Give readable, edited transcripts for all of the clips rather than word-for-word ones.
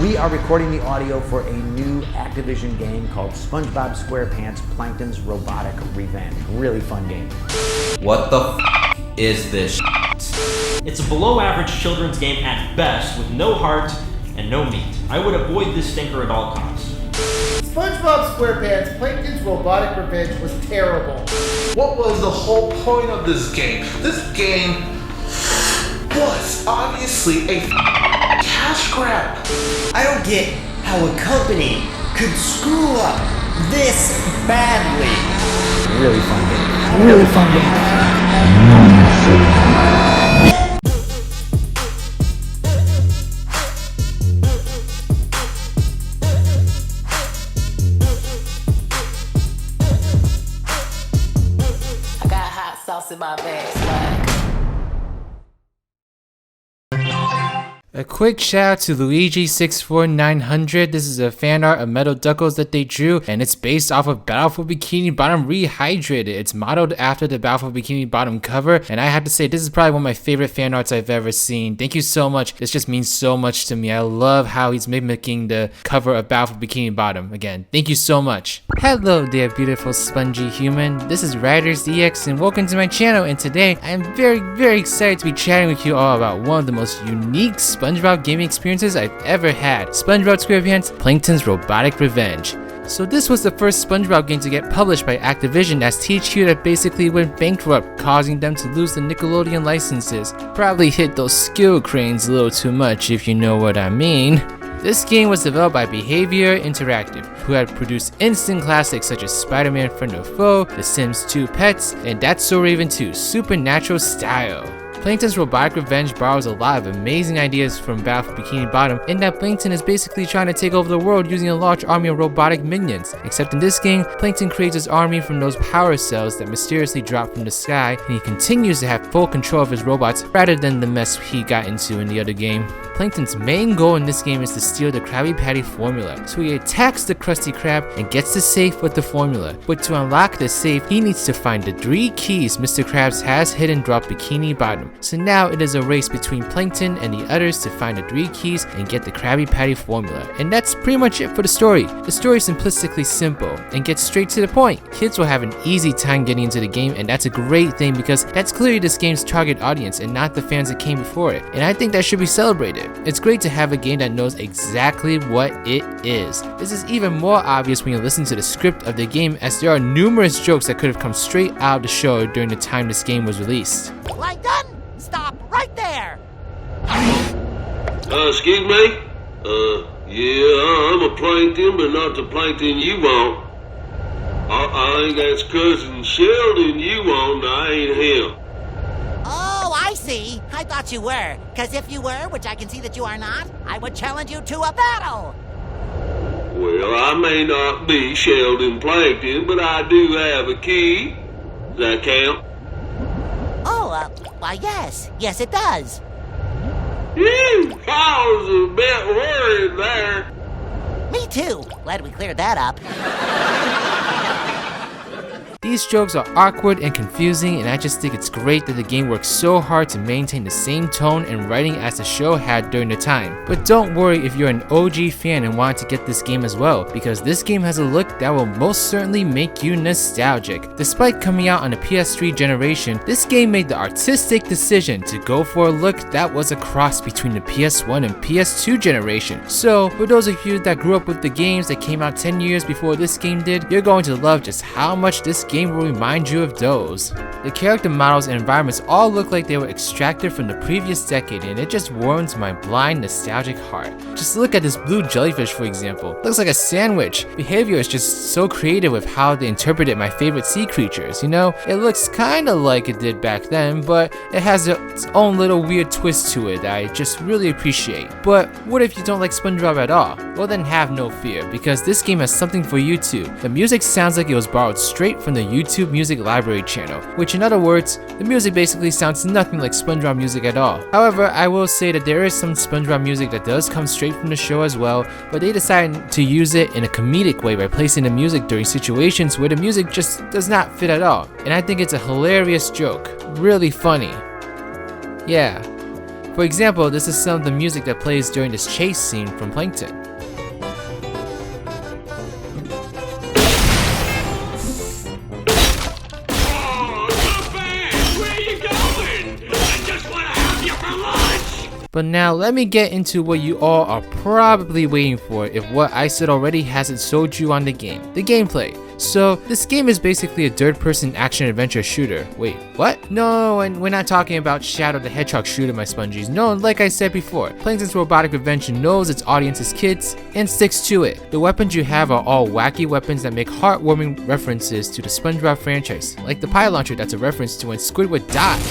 We are recording the audio for a new Activision game called Spongebob Squarepants, Plankton's Robotic Revenge. Really fun game. What the is this It's a below-average children's game at best, with no heart and no meat. I would avoid this stinker at all costs. Spongebob Squarepants, Plankton's Robotic Revenge was terrible. What was the whole point of this game? This game was obviously a cash grab. I don't get how a company could screw up this badly. Really fun game. Really fun game. I got hot sauce in my bag, swag. A quick shout out to Luigi64900. This is a fan art of Metal Duckles that they drew, and it's based off of Battle For Bikini Bottom Rehydrated. It's modeled after the Battle For Bikini Bottom cover, and I have to say, this is probably one of my favorite fan arts I've ever seen. Thank you so much. This just means so much to me. I love how he's mimicking the cover of Battle For Bikini Bottom. Again, thank you so much. Hello there, beautiful spongy human. This is RidersDX, and welcome to my channel, and today I am very excited to be chatting with you all about one of the most unique SpongeBob gaming experiences I've ever had. Spongebob Squarepants, Plankton's Robotic Revenge. So this was the first SpongeBob game to get published by Activision, as THQ that basically went bankrupt, causing them to lose the Nickelodeon licenses. Probably hit those skill cranes a little too much, if you know what I mean. This game was developed by Behavior Interactive, who had produced instant classics such as Spider-Man Friend or Foe, The Sims 2 Pets, and That's So Raven 2 Supernatural Style. Plankton's Robotic Revenge borrows a lot of amazing ideas from Battle For Bikini Bottom, in that Plankton is basically trying to take over the world using a large army of robotic minions. Except in this game, Plankton creates his army from those power cells that mysteriously drop from the sky, and he continues to have full control of his robots rather than the mess he got into in the other game. Plankton's main goal in this game is to steal the Krabby Patty formula, so he attacks the Krusty Krab and gets the safe with the formula. But to unlock the safe, he needs to find the 3 keys Mr. Krabs has hidden throughout Bikini Bottom. So now it is a race between Plankton and the others to find the 3 keys and get the Krabby Patty formula. And that's pretty much it for the story. The story is simplistically simple and gets straight to the point. Kids will have an easy time getting into the game, and that's a great thing because that's clearly this game's target audience and not the fans that came before it. And I think that should be celebrated. It's great to have a game that knows exactly what it is. This is even more obvious when you listen to the script of the game, as there are numerous jokes that could have come straight out of the show during the time this game was released. Plankton, stop right there! Excuse me? Yeah, I'm a Plankton, but not the Plankton you want. I think that's Cousin Sheldon you want, I ain't him. Oh, I see. I thought you were. Because if you were, which I can see that you are not, I would challenge you to a battle. Well, I may not be Sheldon Plankton, but I do have a key. Does that count? Oh, why, yes. Yes, it does. Phew, I was a bit worried there. Me too. Glad we cleared that up. These jokes are awkward and confusing, and I just think it's great that the game works so hard to maintain the same tone and writing as the show had during the time. But don't worry if you're an OG fan and want to get this game as well, because this game has a look that will most certainly make you nostalgic. Despite coming out on the PS3 generation, this game made the artistic decision to go for a look that was a cross between the PS1 and PS2 generation. So, for those of you that grew up with the games that came out 10 years before this game did, you're going to love just how much this game will remind you of those. The character models and environments all look like they were extracted from the previous decade, and it just warms my blind nostalgic heart. Just look at this blue jellyfish, for example. Looks like a sandwich. Behavior is just so creative with how they interpreted my favorite sea creatures, you know? It looks kinda like it did back then, but it has its own little weird twist to it that I just really appreciate. But what if you don't like SpongeBob at all? Well, then have no fear, because this game has something for you too. The music sounds like it was borrowed straight from the YouTube Music Library channel, which in other words, the music basically sounds nothing like SpongeBob music at all. However, I will say that there is some SpongeBob music that does come straight from the show as well, but they decided to use it in a comedic way by placing the music during situations where the music just does not fit at all. And I think it's a hilarious joke. Really funny. Yeah. For example, this is some of the music that plays during this chase scene from Plankton. But now let me get into what you all are probably waiting for if what I said already hasn't sold you on the game. The gameplay. So this game is basically a third-person action-adventure shooter. Wait, what? No, and we're not talking about Shadow the Hedgehog shooter, my spongies. No, like I said before, Plankton's Robotic Revenge knows its audience is kids and sticks to it. The weapons you have are all wacky weapons that make heartwarming references to the SpongeBob franchise, like the pie launcher that's a reference to when Squidward died.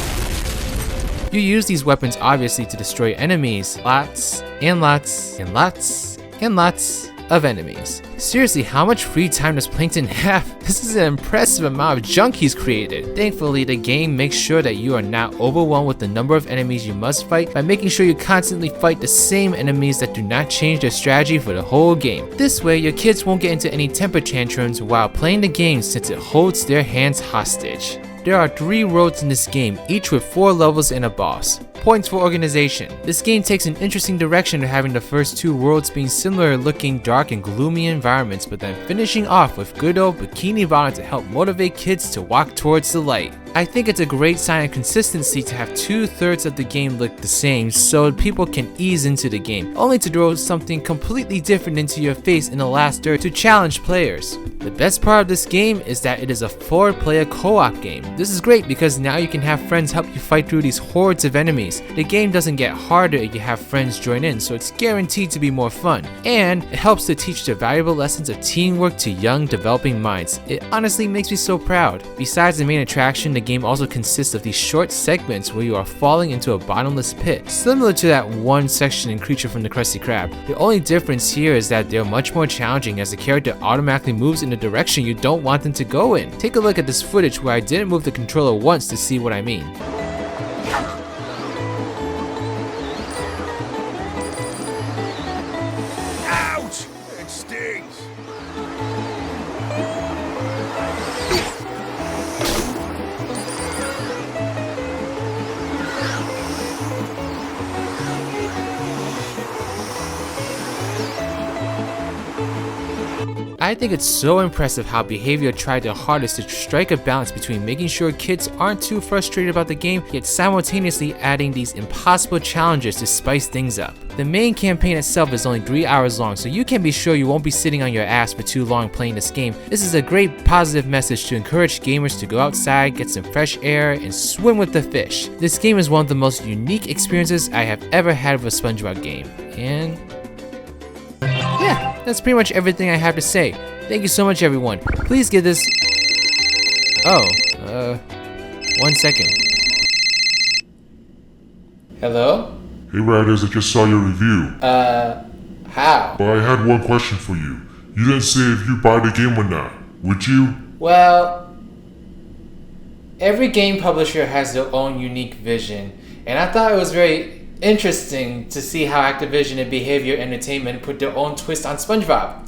You use these weapons obviously to destroy enemies. Lots and lots and lots and lots of enemies. Seriously, how much free time does Plankton have? This is an impressive amount of junk he's created. Thankfully, the game makes sure that you are not overwhelmed with the number of enemies you must fight by making sure you constantly fight the same enemies that do not change their strategy for the whole game. This way, your kids won't get into any temper tantrums while playing the game since it holds their hands hostage. There are 3 roads in this game, each with 4 levels and a boss. Points for organization. This game takes an interesting direction of having the first 2 worlds being similar looking dark and gloomy environments, but then finishing off with good old Bikini Bottom to help motivate kids to walk towards the light. I think it's a great sign of consistency to have 2/3 of the game look the same so people can ease into the game, only to throw something completely different into your face in the last third to challenge players. The best part of this game is that it is a 4-player co-op game. This is great because now you can have friends help you fight through these hordes of enemies. The game doesn't get harder if you have friends join in, so it's guaranteed to be more fun. And it helps to teach the valuable lessons of teamwork to young, developing minds. It honestly makes me so proud. Besides the main attraction, the game also consists of these short segments where you are falling into a bottomless pit, similar to that one section in Creature from the Krusty Krab. The only difference here is that they're much more challenging as the character automatically moves in the direction you don't want them to go in. Take a look at this footage where I didn't move the controller once to see what I mean. Ouch! It stings! I think it's so impressive how Behavior tried their hardest to strike a balance between making sure kids aren't too frustrated about the game, yet simultaneously adding these impossible challenges to spice things up. The main campaign itself is only 3 hours long, so you can be sure you won't be sitting on your ass for too long playing this game. This is a great positive message to encourage gamers to go outside, get some fresh air, and swim with the fish. This game is one of the most unique experiences I have ever had with a SpongeBob game. And yeah, that's pretty much everything I have to say. Thank you so much, everyone. Please give this... Oh, 1 second. Hello? Hey Riders, I just saw your review. How? But I had one question for you. You didn't say if you buy the game or not, would you? Well, every game publisher has their own unique vision, and I thought it was very interesting to see how Activision and Behavior Entertainment put their own twist on SpongeBob.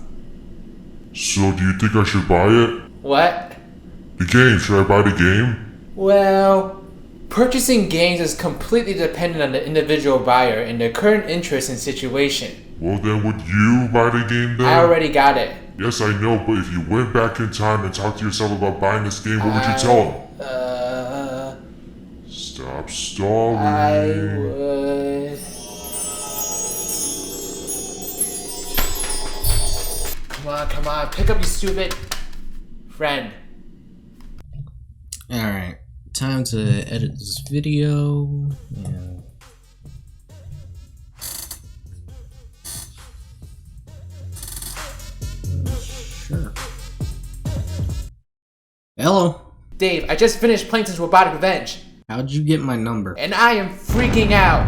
So do you think I should buy it? What? The game, should I buy the game? Well, purchasing games is completely dependent on the individual buyer and their current interest and situation. Well then, would you buy the game then? I already got it. Yes, I know, but if you went back in time and talked to yourself about buying this game, what would you tell them? Stop stalling. I would... Come on, pick up, you stupid friend. Alright, time to edit this video. And sure. Hello. Dave, I just finished Plankton's Robotic Revenge. How'd you get my number? And I am freaking out.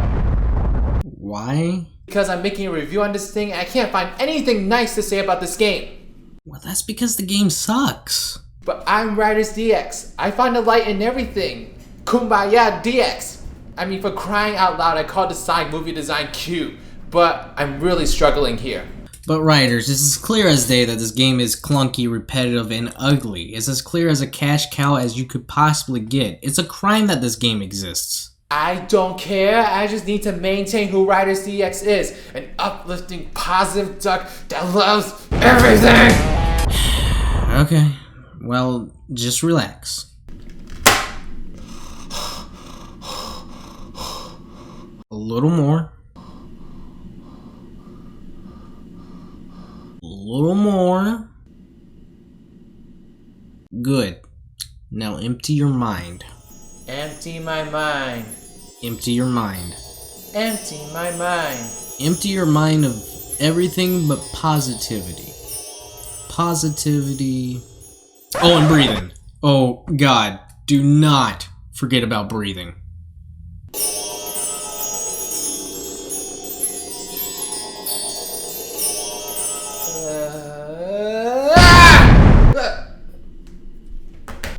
Why? Because I'm making a review on this thing and I can't find anything nice to say about this game. Well, that's because the game sucks. But I'm RidersDX. I find the light in everything. Kumbaya DX. I mean, for crying out loud, I called the Sonic movie design cute. But I'm really struggling here. But Riders, it's as clear as day that this game is clunky, repetitive, and ugly. It's as clear as a cash cow as you could possibly get. It's a crime that this game exists. I don't care, I just need to maintain who RidersDX is. An uplifting, positive duck that loves everything! Okay, well, just relax. A little more. A little more. Good. Now empty your mind. Empty my mind. Empty your mind. Empty my mind. Empty your mind of everything but positivity. Positivity. Oh, and breathing. Oh, God. Do not forget about breathing.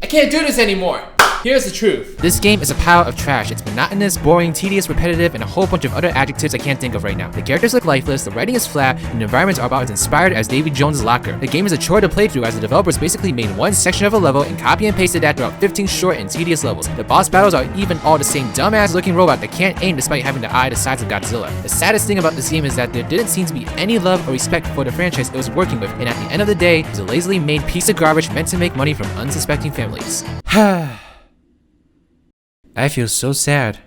I can't do this anymore! Here's the truth. This game is a pile of trash. It's monotonous, boring, tedious, repetitive, and a whole bunch of other adjectives I can't think of right now. The characters look lifeless, the writing is flat, and the environments are about as inspired as Davy Jones' locker. The game is a chore to play through as the developers basically made one section of a level and copy and pasted that throughout 15 short and tedious levels. The boss battles are even all the same dumbass looking robot that can't aim despite having the eye the size of Godzilla. The saddest thing about this game is that there didn't seem to be any love or respect for the franchise it was working with, and at the end of the day, it was a lazily made piece of garbage meant to make money from unsuspecting families. I feel so sad.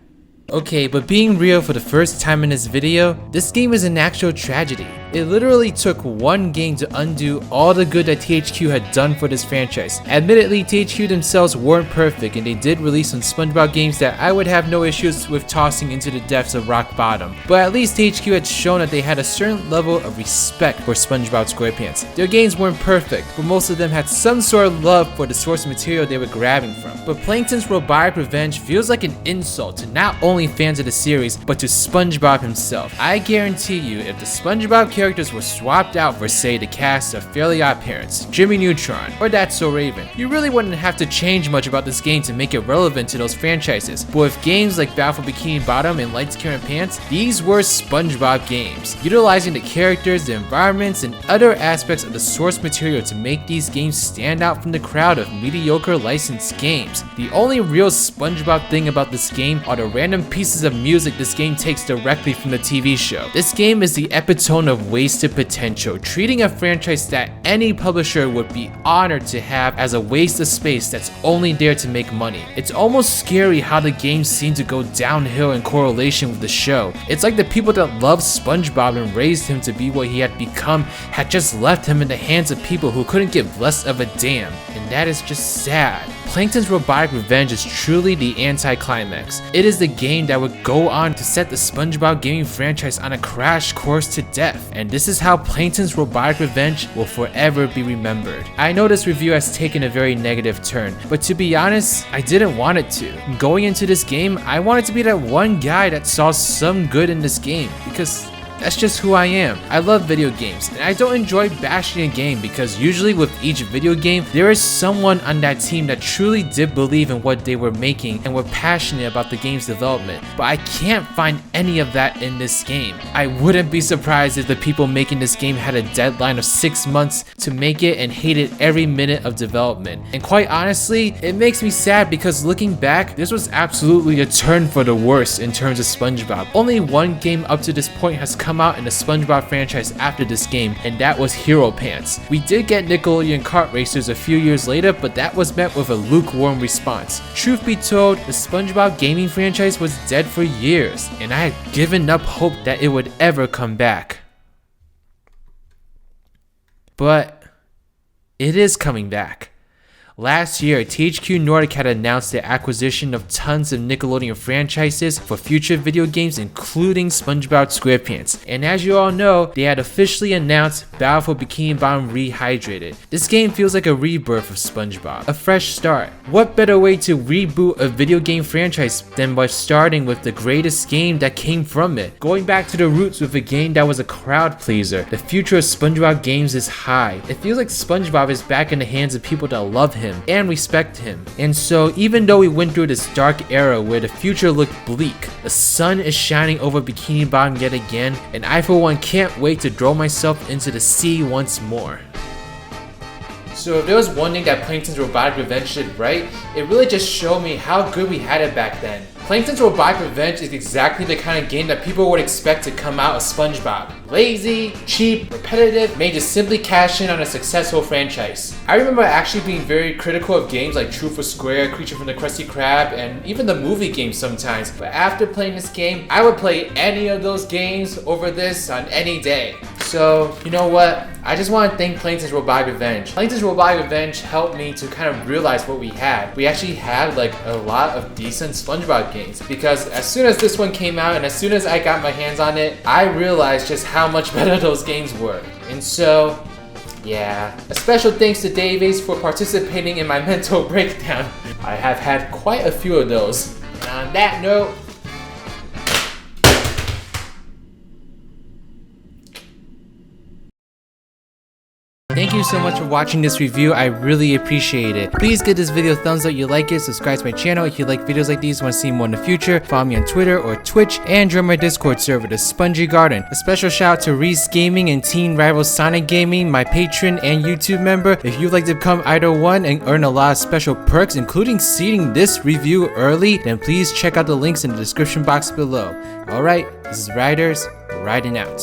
Okay, but being real for the first time in this video, this game is an actual tragedy. It literally took one game to undo all the good that THQ had done for this franchise. Admittedly, THQ themselves weren't perfect and they did release some SpongeBob games that I would have no issues with tossing into the depths of rock bottom. But at least THQ had shown that they had a certain level of respect for Spongebob Squarepants. Their games weren't perfect, but most of them had some sort of love for the source material they were grabbing from. But Plankton's Robotic Revenge feels like an insult to not only fans of the series, but to SpongeBob himself. I guarantee you, if the SpongeBob characters were swapped out for, say, the cast of Fairly Odd Parents, Jimmy Neutron, or That's So Raven, you really wouldn't have to change much about this game to make it relevant to those franchises. But with games like Battle For Bikini Bottom and Lights, Camera, Pants, these were SpongeBob games, utilizing the characters, the environments, and other aspects of the source material to make these games stand out from the crowd of mediocre licensed games. The only real SpongeBob thing about this game are the random pieces of music this game takes directly from the TV show. This game is the epitome of wasted potential, treating a franchise that any publisher would be honored to have as a waste of space that's only there to make money. It's almost scary how the game seemed to go downhill in correlation with the show. It's like the people that loved SpongeBob and raised him to be what he had become had just left him in the hands of people who couldn't give less of a damn, and that is just sad. Plankton's Robotic Revenge is truly the anti-climax. It is the game that would go on to set the SpongeBob gaming franchise on a crash course to death, and this is how Plankton's Robotic Revenge will forever be remembered. I know this review has taken a very negative turn, but to be honest, I didn't want it to. Going into this game, I wanted to be that one guy that saw some good in this game, because that's just who I am. I love video games, and I don't enjoy bashing a game because usually with each video game, there is someone on that team that truly did believe in what they were making and were passionate about the game's development. But I can't find any of that in this game. I wouldn't be surprised if the people making this game had a deadline of 6 months to make it and hated every minute of development. And quite honestly, it makes me sad because looking back, this was absolutely a turn for the worse in terms of SpongeBob. Only one game up to this point has come out in the SpongeBob franchise after this game, and that was Hero Pants. We did get Nickelodeon Kart Racers a few years later, but that was met with a lukewarm response. Truth be told, the SpongeBob gaming franchise was dead for years, and I had given up hope that it would ever come back. But it is coming back. Last year, THQ Nordic had announced the acquisition of tons of Nickelodeon franchises for future video games, including Spongebob Squarepants. And as you all know, they had officially announced Battle For Bikini Bottom Rehydrated. This game feels like a rebirth of SpongeBob, a fresh start. What better way to reboot a video game franchise than by starting with the greatest game that came from it? Going back to the roots with a game that was a crowd pleaser. The future of SpongeBob games is high. It feels like SpongeBob is back in the hands of people that love him and respect him. And so even though we went through this dark era where the future looked bleak, the sun is shining over Bikini Bottom yet again, and I for one can't wait to throw myself into the sea once more. So if there was one thing that Plankton's Robotic Revenge did right, it really just showed me how good we had it back then. Plankton's Robotic Revenge is exactly the kind of game that people would expect to come out of SpongeBob. Lazy, cheap, repetitive, made to simply cash in on a successful franchise. I remember actually being very critical of games like Truth or Square, Creature from the Krusty Krab, and even the movie games sometimes. But after playing this game, I would play any of those games over this on any day. So, you know what? I just want to thank Plankton's Robotic Revenge. Plankton's Robotic Revenge helped me to kind of realize what we had. We actually had like a lot of decent SpongeBob games, because as soon as this one came out and as soon as I got my hands on it, I realized just how much better those games were. And so, yeah. A special thanks to Davies for participating in my mental breakdown. I have had quite a few of those. And on that note, thank you so much for watching this review. I really appreciate it. Please give this video a thumbs up if you like it. Subscribe to my channel if you like videos like these and want to see more in the future. Follow me on Twitter or Twitch and join my Discord server, the Spongy Garden. A special shout out to Reese Gaming and Teen Rival Sonic Gaming, my patron and YouTube member. If you'd like to become either one and earn a lot of special perks, including seeing this review early, then please check out the links in the description box below. Alright, this is Riders, riding out.